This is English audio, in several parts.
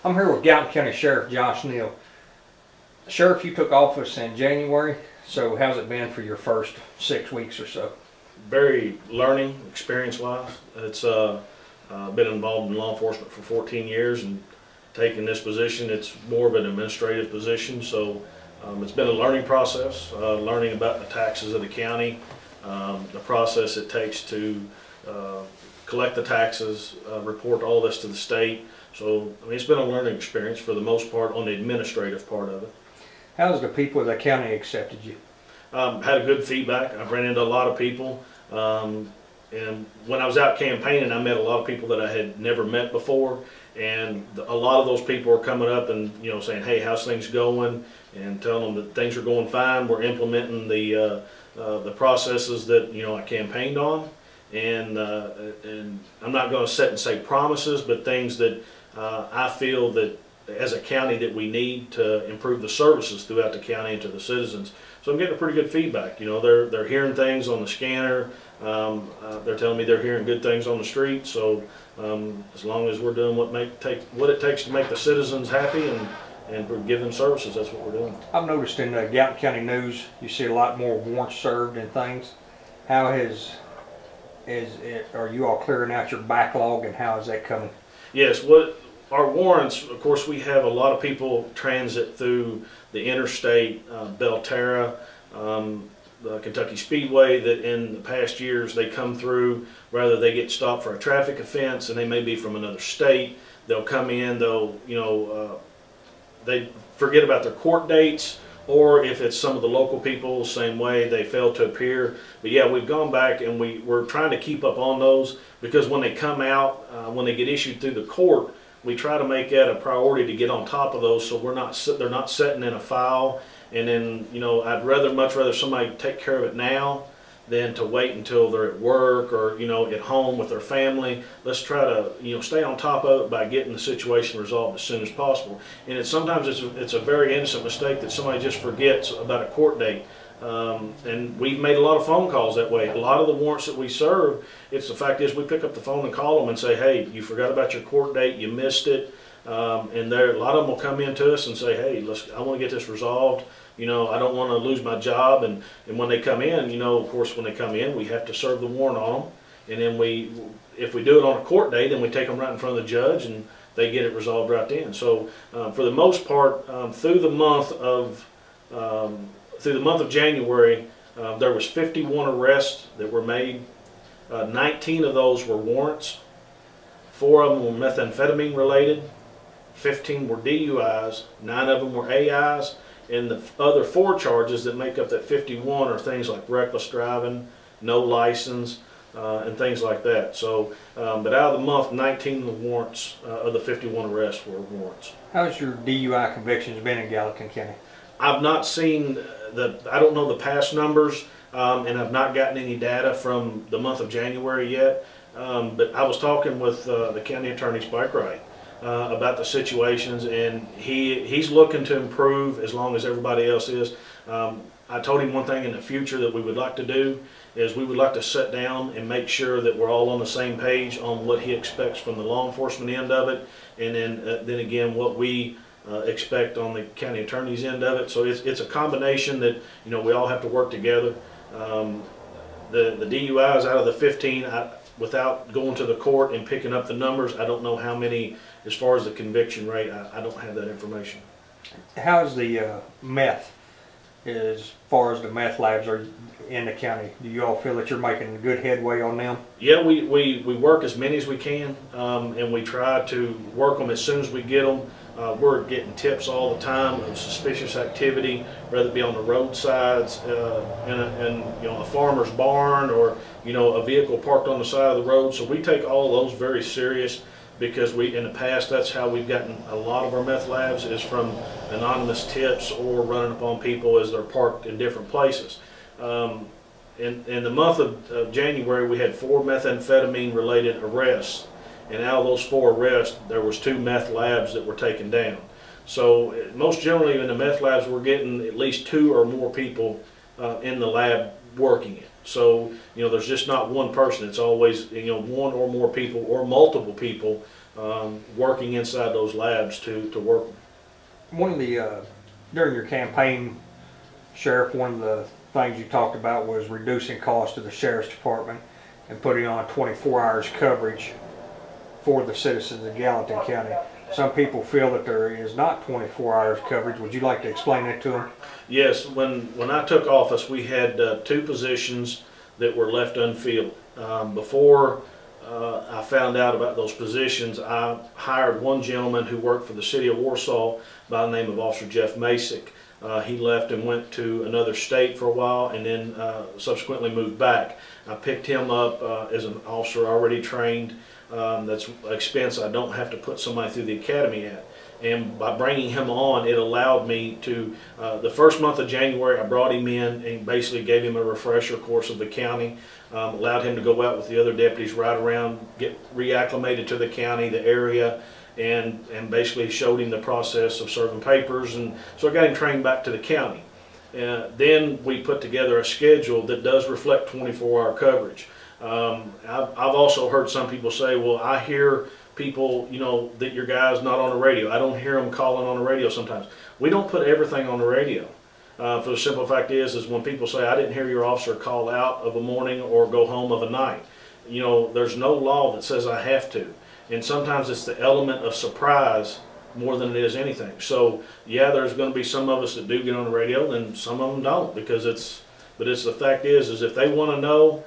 I'm here with Gallatin County Sheriff Josh Neale. Sheriff, you took office in January, so how's it been for your first 6 weeks or so? Very learning experience-wise. It's been involved in law enforcement for 14 years, and taking this position, it's more of an administrative position. So it's been a learning process, learning about the taxes of the county, the process it takes to collect the taxes, report all this to the state. So I mean, it's been a learning experience for the most part on the administrative part of it. How's the people of the county accepted you? Had a good feedback. I've ran into a lot of people. And when I was out campaigning, I met a lot of people that I had never met before. And a lot of those people are coming up and, you know, saying, hey, how's things going? And telling them that things are going fine. We're implementing the processes that, you know, I campaigned on. And I'm not going to sit and say promises, but things that I feel that as a county that we need to improve the services throughout the county and to the citizens. So I'm getting a pretty good feedback. You know, they're hearing things on the scanner. They're telling me they're hearing good things on the street. So as long as we're doing what it takes to make the citizens happy and give them services, that's what we're doing. I've noticed in the Gallatin County news you see a lot more warrants served and things. How are you all clearing out your backlog, and how is that coming? Yes, our warrants, of course, we have a lot of people transit through the interstate, Belterra, the Kentucky Speedway, that in the past years they come through, rather they get stopped for a traffic offense and they may be from another state. They'll come in, they forget about their court dates, or if it's some of the local people, same way, they fail to appear. But yeah, we've gone back and we're trying to keep up on those, because when they come out, when they get issued through the court, we try to make that a priority to get on top of those, so they're not sitting in a file. And then, you know, much rather somebody take care of it now than to wait until they're at work or, you know, at home with their family. Let's try to, you know, stay on top of it by getting the situation resolved as soon as possible. And sometimes it's a very innocent mistake that somebody just forgets about a court date. And we've made a lot of phone calls that way. A lot of the warrants that we serve, the fact is we pick up the phone and call them and say, hey, you forgot about your court date, you missed it. And a lot of them will come in to us and say, hey, I want to get this resolved. You know, I don't want to lose my job. And when they come in, you know, of course, when they come in, we have to serve the warrant on them. And then if we do it on a court day, then we take them right in front of the judge and they get it resolved right then. So for the most part, through the month of January, there was 51 arrests that were made. 19 of those were warrants. 4 of them were methamphetamine related. 15 were DUIs. 9 of them were AIs. And the other 4 charges that make up that 51 are things like reckless driving, no license, and things like that. So, but out of the month, 19 of the warrants, of the 51 arrests were warrants. How's your DUI convictions been in Gallatin County? I've not seen I don't know the past numbers, and I've not gotten any data from the month of January yet. But I was talking with the county attorney's bike ride about the situations, and he's looking to improve as long as everybody else is. I told him one thing in the future that we would like to do is we would like to sit down and make sure that we're all on the same page on what he expects from the law enforcement end of it, and then again what we expect on the county attorney's end of it. So it's a combination that, you know, we all have to work together. The DUIs out of the 15, without going to the court and picking up the numbers, I don't know how many as far as the conviction rate. I don't have that information. How's the meth, as far as the meth labs are in the county? Do you all feel that you're making good headway on them? Yeah, we work as many as we can, and we try to work them as soon as we get them. We're getting tips all the time of suspicious activity, whether it be on the roadsides, in you know, a farmer's barn, or, you know, a vehicle parked on the side of the road. So we take all of those very serious, because in the past, that's how we've gotten a lot of our meth labs, is from anonymous tips or running upon people as they're parked in different places. In the month of January, we had 4 methamphetamine related arrests. And out of those 4 arrests, there was 2 meth labs that were taken down. So most generally in the meth labs, we're getting at least 2 or more people in the lab working it. So, you know, there's just not one person. It's always, you know, 1 or more people or multiple people working inside those labs to work. One of the, during your campaign, Sheriff, one of the things you talked about was reducing cost to the Sheriff's Department and putting on 24 hours coverage for the citizens of Gallatin County. Some people feel that there is not 24 hours coverage. Would you like to explain that to them? Yes, when I took office, we had 2 positions that were left unfilled. Before I found out about those positions, I hired one gentleman who worked for the city of Warsaw by the name of Officer Jeff Masick. He left and went to another state for a while, and then subsequently moved back. I picked him up as an officer already trained. That's an expense I don't have to put somebody through the academy at. And by bringing him on, it allowed me to, the first month of January, I brought him in and basically gave him a refresher course of the county, allowed him to go out with the other deputies right around, get reacclimated to the county, the area, and basically showed him the process of serving papers. And so I got him trained back to the county. Then we put together a schedule that does reflect 24-hour coverage. I've also heard some people say, well, I hear people, you know, that your guy's not on the radio. I don't hear them calling on the radio sometimes. We don't put everything on the radio. For the simple fact is when people say, I didn't hear your officer call out of a morning or go home of a night, you know, there's no law that says I have to. And sometimes it's the element of surprise more than it is anything. So yeah, there's going to be some of us that do get on the radio, and some of them don't, because but the fact is if they want to know,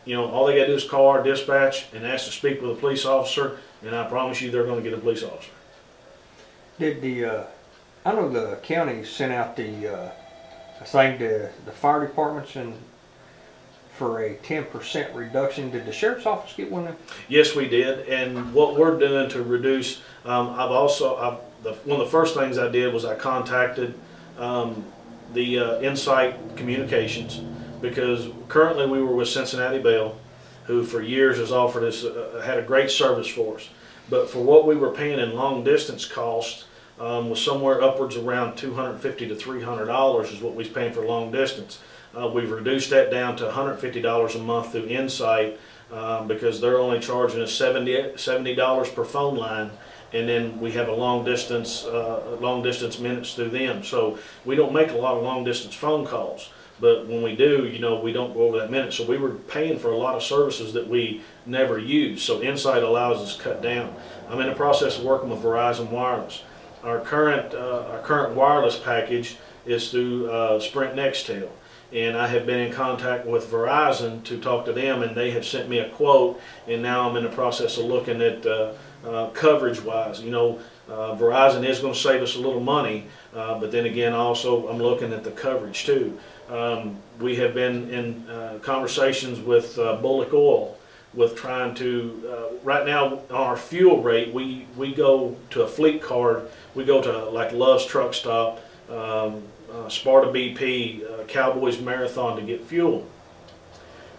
you know, all they got to do is call our dispatch and ask to speak with a police officer, and I promise you they're going to get a police officer. Did I know the county sent out the thing to the fire departments and for a 10% reduction. Did the sheriff's office get one? Yes, we did. And what we're doing to reduce, one of the first things I did was I contacted the Insight Communications, because currently we were with Cincinnati Bell, who for years has offered us, had a great service for us. But for what we were paying in long distance costs, was somewhere upwards around $250 to $300 is what we was paying for long distance. We've reduced that down to $150 a month through Insight, because they're only charging us $70 per phone line, and then we have a long distance minutes through them. So we don't make a lot of long distance phone calls, but when we do, you know, we don't go over that minute. So we were paying for a lot of services that we never use. So Insight allows us to cut down. I'm in the process of working with Verizon Wireless. Our current wireless package is through Sprint Nextel. And I have been in contact with Verizon to talk to them, and they have sent me a quote, and now I'm in the process of looking at coverage wise. You know, Verizon is going to save us a little money, but then again also I'm looking at the coverage too. We have been in conversations with Bullock Oil with trying to, right now on our fuel rate, we go to a fleet card, we go to like Love's Truck Stop, Sparta BP, Cowboys Marathon to get fuel.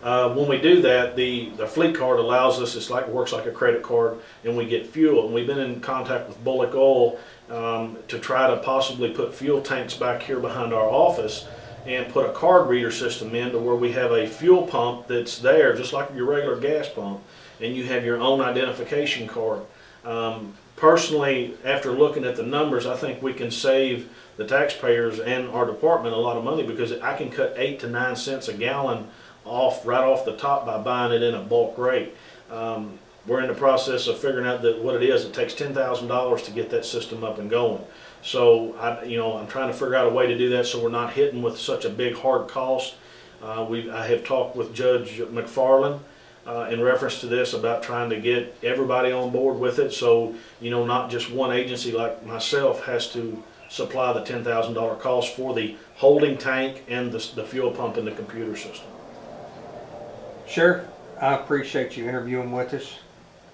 When we do that, the fleet card allows us, works like a credit card, and we get fuel. And we've been in contact with Bullock Oil to try to possibly put fuel tanks back here behind our office and put a card reader system in to where we have a fuel pump that's there just like your regular gas pump, and you have your own identification card. Personally, after looking at the numbers, I think we can save the taxpayers and our department a lot of money, because I can cut 8 to 9 cents a gallon right off the top by buying it in a bulk rate. We're in the process of figuring out what it is. It takes $10,000 to get that system up and going. So I'm trying to figure out a way to do that so we're not hitting with such a big hard cost. I have talked with Judge McFarland in reference to this about trying to get everybody on board with it, so not just one agency like myself has to supply the $10,000 cost for the holding tank and the fuel pump and the computer system. Sheriff, I appreciate you interviewing with us.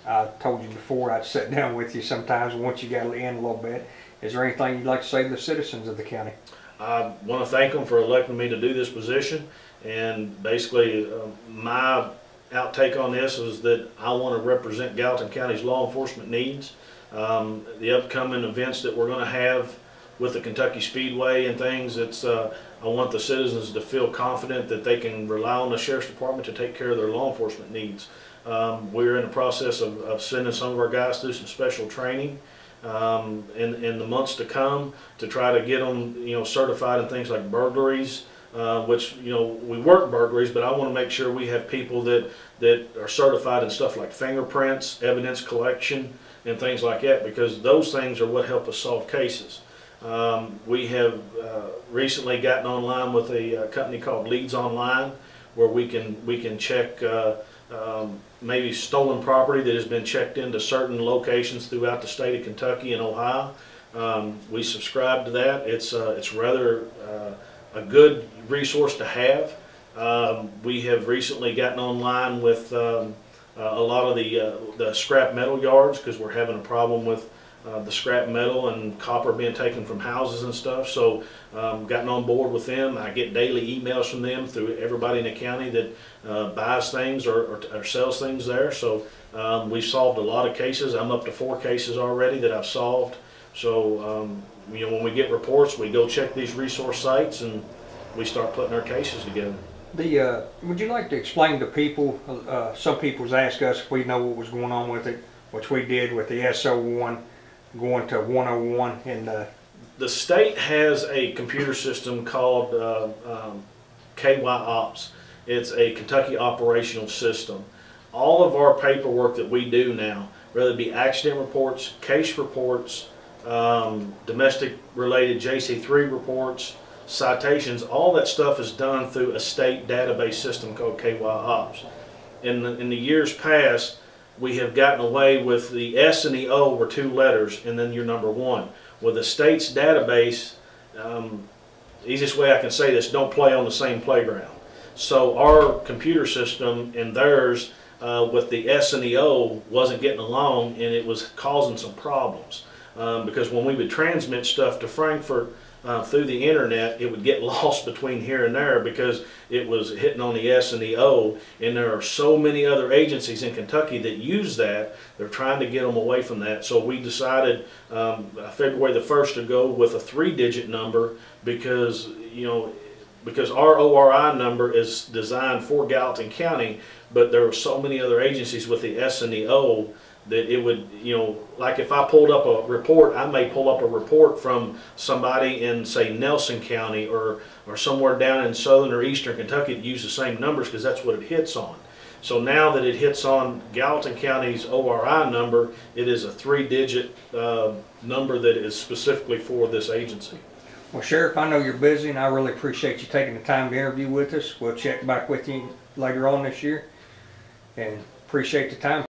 I told you before I'd sit down with you sometimes once you got in a little bit. Is there anything you'd like to say to the citizens of the county? I want to thank them for electing me to do this position, and basically my outtake on this is that I want to represent Gallatin County's law enforcement needs. The upcoming events that we're going to have with the Kentucky Speedway and things, I want the citizens to feel confident that they can rely on the Sheriff's Department to take care of their law enforcement needs. We're in the process of sending some of our guys through some special training in the months to come to try to get them, certified in things like burglaries, which, we work burglaries, but I want to make sure we have people that are certified in stuff like fingerprints, evidence collection, and things like that, because those things are what help us solve cases. We have recently gotten online with a company called Leads Online, where we can check maybe stolen property that has been checked into certain locations throughout the state of Kentucky and Ohio. We subscribe to that. It's rather a good resource to have. We have recently gotten online with a lot of the scrap metal yards, because we're having a problem with the scrap metal and copper being taken from houses and stuff. So gotten on board with them. I get daily emails from them through everybody in the county that buys things or sells things there. So we've solved a lot of cases. I'm up to 4 cases already that I've solved. So when we get reports, we go check these resource sites and we start putting our cases together. Would you like to explain to people, some people's asked us if we know what was going on with it, which we did with the SO1 going to 101 and the state has a computer system called KY Ops. It's a Kentucky operational system. All of our paperwork that we do now, whether it be accident reports, case reports, domestic related JC3 reports, citations, all that stuff is done through a state database system called KY Ops. In the years past, we have gotten away with the S and the O were 2 letters and then your number 1. With the state's database, easiest way I can say this, don't play on the same playground. So our computer system and theirs with the S and the O wasn't getting along, and it was causing some problems. Because when we would transmit stuff to Frankfurt through the internet, it would get lost between here and there because it was hitting on the S and the O, and there are so many other agencies in Kentucky that use that. They're trying to get them away from that. So we decided February the 1st to go with a 3-digit number because, because our ORI number is designed for Gallatin County, but there are so many other agencies with the S and the O that it would, like if I pulled up a report, I may pull up a report from somebody in, say, Nelson County or somewhere down in southern or eastern Kentucky that use the same numbers because that's what it hits on. So now that it hits on Gallatin County's ORI number, it is a 3-digit number that is specifically for this agency. Well, Sheriff, I know you're busy, and I really appreciate you taking the time to interview with us. We'll check back with you later on this year, and appreciate the time.